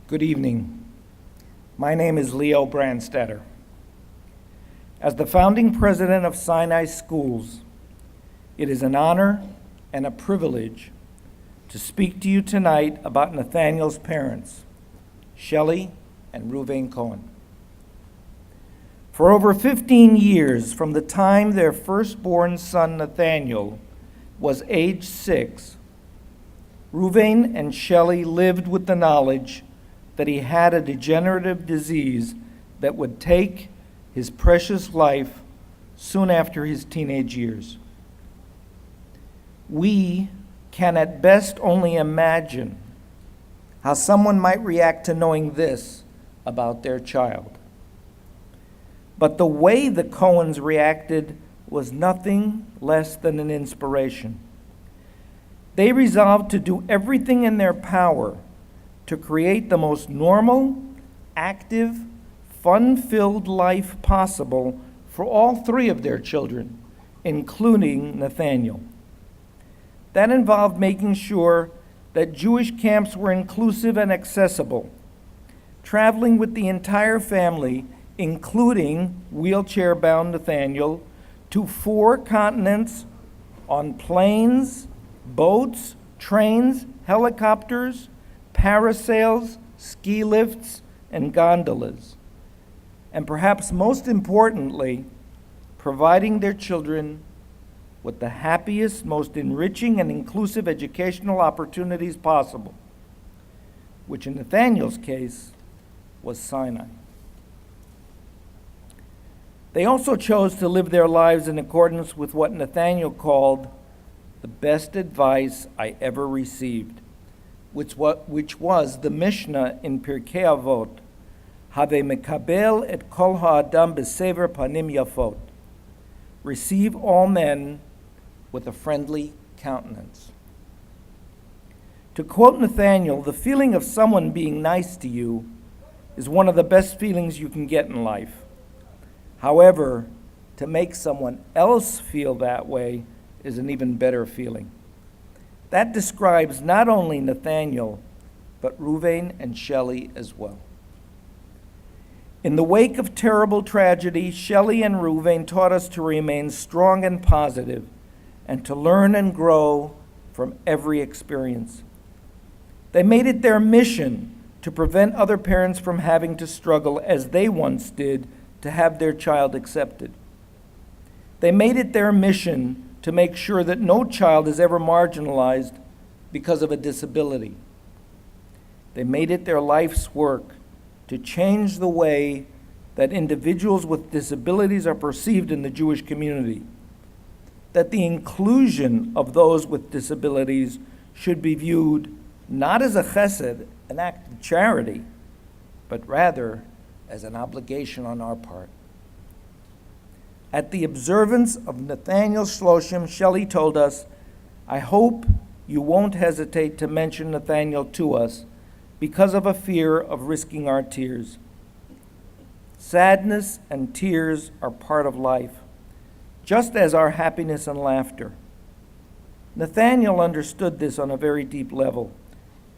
Good evening. My name is Leo Brandstatter. As the founding president of SINAI Schools, it is an honor and a privilege to speak to you tonight about Nathaniel's parents, Shelley and Ruvan Cohen. For over 15 years, from the time their firstborn son Nathaniel was age 6, Ruvan and Shelley lived with the knowledge that he had a degenerative disease that would take his precious life soon after his teenage years. We can at best only imagine how someone might react to knowing this about their child. But the way the Cohens reacted was nothing less than an inspiration. They resolved to do everything in their power to create the most normal, active, fun-filled life possible for all three of their children, including Nathaniel. That involved making sure that Jewish camps were inclusive and accessible, traveling with the entire family, including wheelchair-bound Nathaniel, to 4 continents on planes, boats, trains, helicopters, parasails, ski lifts, and gondolas. And perhaps most importantly, providing their children with the happiest, most enriching, and inclusive educational opportunities possible, which in Nathaniel's case was SINAI. They also chose to live their lives in accordance with what Nathaniel called the best advice I ever received, which was the Mishnah in Pirkei Avot, Have mekabel et kol ha'adam b'sever panim yafot. Receive all men with a friendly countenance. To quote Nathaniel, the feeling of someone being nice to you is one of the best feelings you can get in life. However, to make someone else feel that way is an even better feeling. That describes not only Nathaniel, but Ruvan and Shelley as well. In the wake of terrible tragedy, Shelley and Ruvan taught us to remain strong and positive and to learn and grow from every experience. They made it their mission to prevent other parents from having to struggle as they once did to have their child accepted. They made it their mission to make sure that no child is ever marginalized because of a disability. They made it their life's work to change the way that individuals with disabilities are perceived in the Jewish community, that the inclusion of those with disabilities should be viewed not as a chesed, an act of charity, but rather as an obligation on our part. At the observance of Nathaniel's Shloshim, Shelley told us, I hope you won't hesitate to mention Nathaniel to us because of a fear of risking our tears. Sadness and tears are part of life, just as are happiness and laughter. Nathaniel understood this on a very deep level,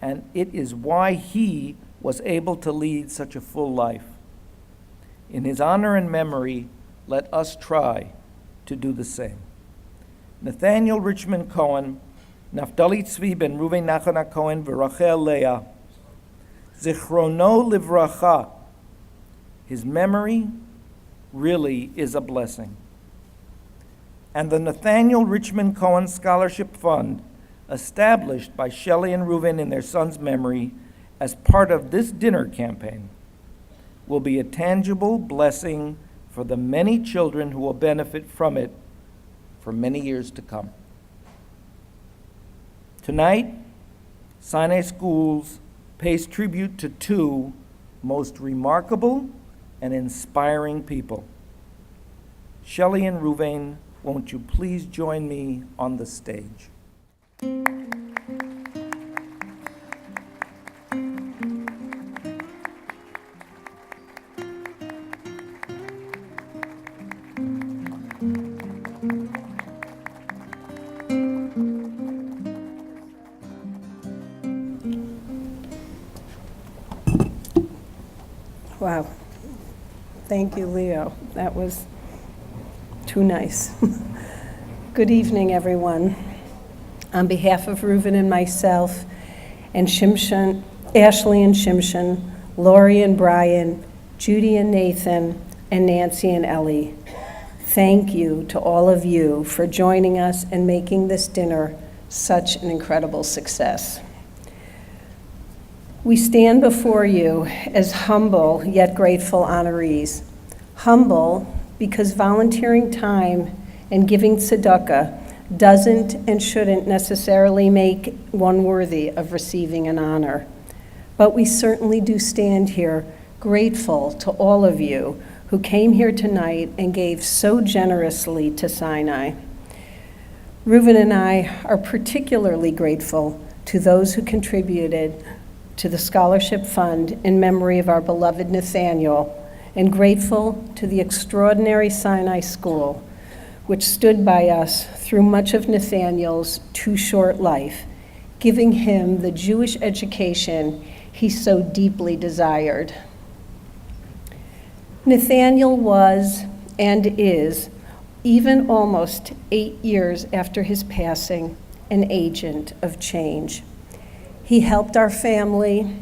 and it is why he was able to lead such a full life. In his honor and memory, let us try to do the same. Nathaniel Richmond Cohen, Naftali Tzvi ben Ruven Nachana Cohen v'Rachel Leah, Zichrono Livracha. His memory really is a blessing. And the Nathaniel Richmond Cohen Scholarship Fund, established by Shelley and Ruvan in their son's memory as part of this dinner campaign, will be a tangible blessing for the many children who will benefit from it for many years to come. Tonight, SINAI Schools pays tribute to 2 most remarkable and inspiring people. Shelley and Ruvan, won't you please join me on the stage? Wow. Thank you, Leo. That was too nice. Good evening, everyone. On behalf of Ruvan and myself, and Shimshon, Ashley and Shimshon, Lori and Brian, Judy and Nathan, and Nancy and Ellie, thank you to all of you for joining us and making this dinner such an incredible success. We stand before you as humble yet grateful honorees. Humble because volunteering time and giving tzedakah doesn't and shouldn't necessarily make one worthy of receiving an honor. But we certainly do stand here grateful to all of you who came here tonight and gave so generously to SINAI. Ruvan and I are particularly grateful to those who contributed to the scholarship fund in memory of our beloved Nathaniel, and grateful to the extraordinary SINAI School, which stood by us through much of Nathaniel's too short life, giving him the Jewish education he so deeply desired. Nathaniel was and is, even almost 8 years after his passing, an agent of change. He helped our family,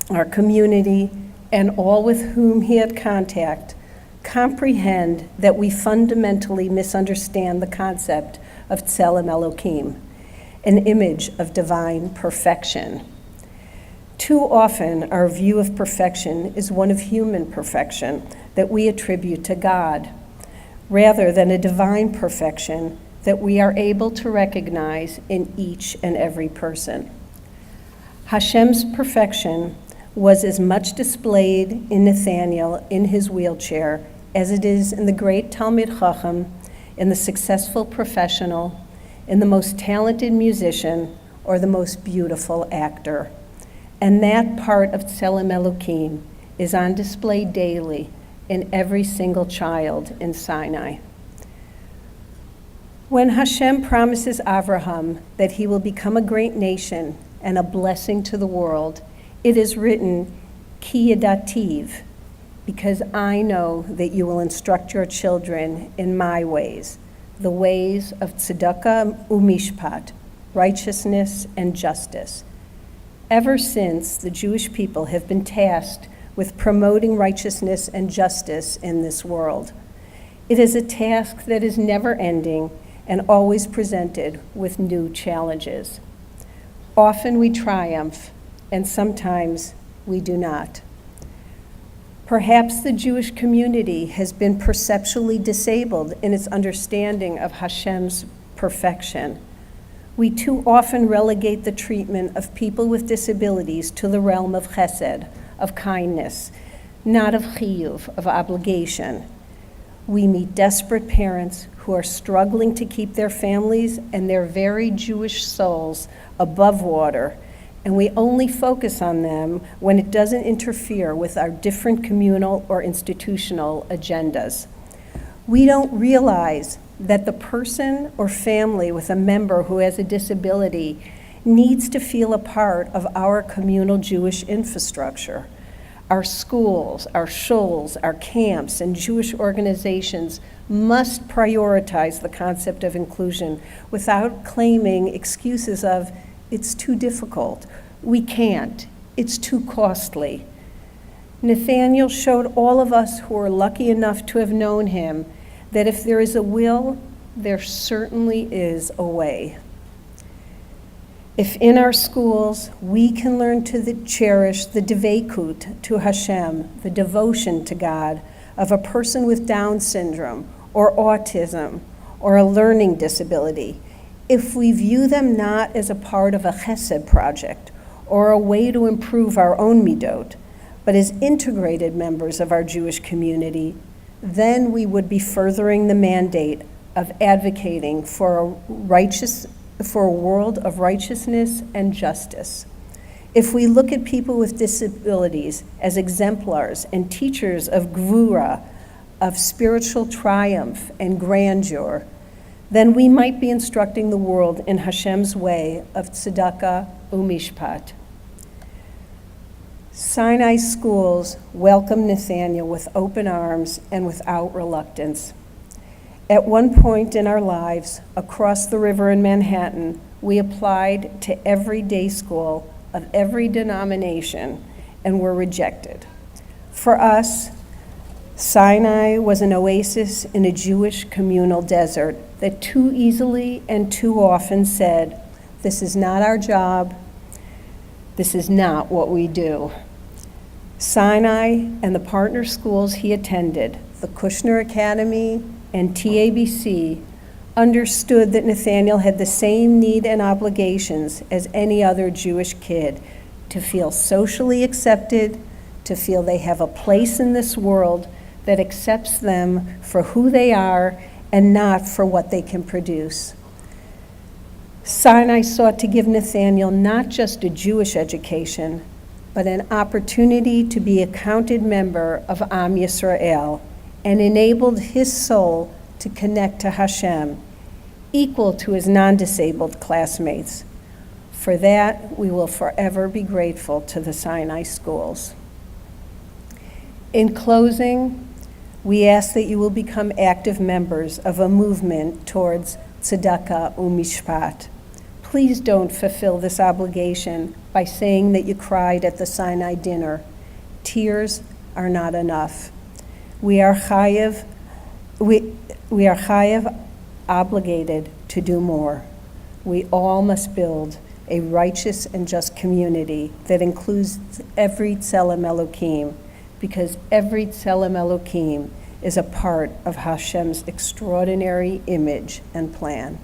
our community, and all with whom he had contact comprehend that we fundamentally misunderstand the concept of Tselem Elokim, an image of divine perfection. Too often, our view of perfection is one of human perfection that we attribute to God, rather than a divine perfection that we are able to recognize in each and every person. Hashem's perfection was as much displayed in Nathaniel in his wheelchair as it is in the great Talmid Chacham, in the successful professional, in the most talented musician, or the most beautiful actor. And that part of Tselem Elokim is on display daily in every single child in SINAI. When Hashem promises Avraham that he will become a great nation and a blessing to the world, it is written, Ki Yadativ, because I know that you will instruct your children in my ways, the ways of tzedakah umishpat, righteousness and justice. Ever since, the Jewish people have been tasked with promoting righteousness and justice in this world. It is a task that is never ending and always presented with new challenges. Often we triumph, and sometimes we do not. Perhaps the Jewish community has been perceptually disabled in its understanding of Hashem's perfection. We too often relegate the treatment of people with disabilities to the realm of chesed, of kindness, not of chiyuv, of obligation. We meet desperate parents who are struggling to keep their families and their very Jewish souls above water, and we only focus on them when it doesn't interfere with our different communal or institutional agendas. We don't realize that the person or family with a member who has a disability needs to feel a part of our communal Jewish infrastructure. Our schools, our shuls, our camps, and Jewish organizations must prioritize the concept of inclusion without claiming excuses of, it's too difficult, we can't, it's too costly. Nathaniel showed all of us who are lucky enough to have known him that if there is a will, there certainly is a way. If in our schools we can learn to cherish the devekut to Hashem, the devotion to God, of a person with Down syndrome or autism or a learning disability, if we view them not as a part of a chesed project or a way to improve our own midot, but as integrated members of our Jewish community, then we would be furthering the mandate of advocating for a world of righteousness and justice. If we look at people with disabilities as exemplars and teachers of gvura, of spiritual triumph and grandeur, then we might be instructing the world in Hashem's way of tzedakah umishpat. SINAI Schools welcomed Nathaniel with open arms and without reluctance. At one point in our lives, across the river in Manhattan, we applied to every day school of every denomination and were rejected. For us, Sinai was an oasis in a Jewish communal desert that too easily and too often said, "This is not our job, this is not what we do." Sinai and the partner schools he attended, the Kushner Academy and TABC, understood that Nathaniel had the same need and obligations as any other Jewish kid to feel socially accepted, to feel they have a place in this world that accepts them for who they are and not for what they can produce. Sinai sought to give Nathaniel not just a Jewish education, but an opportunity to be a counted member of Am Yisrael, and enabled his soul to connect to Hashem, equal to his non-disabled classmates. For that, we will forever be grateful to the SINAI Schools. In closing, we ask that you will become active members of a movement towards tzedakah u'mishpat. Please don't fulfill this obligation by saying that you cried at the Sinai dinner. Tears are not enough. We are chayev obligated to do more. We all must build a righteous and just community that includes every Tzelem Elokim, because every Tzelem Elokim is a part of Hashem's extraordinary image and plan.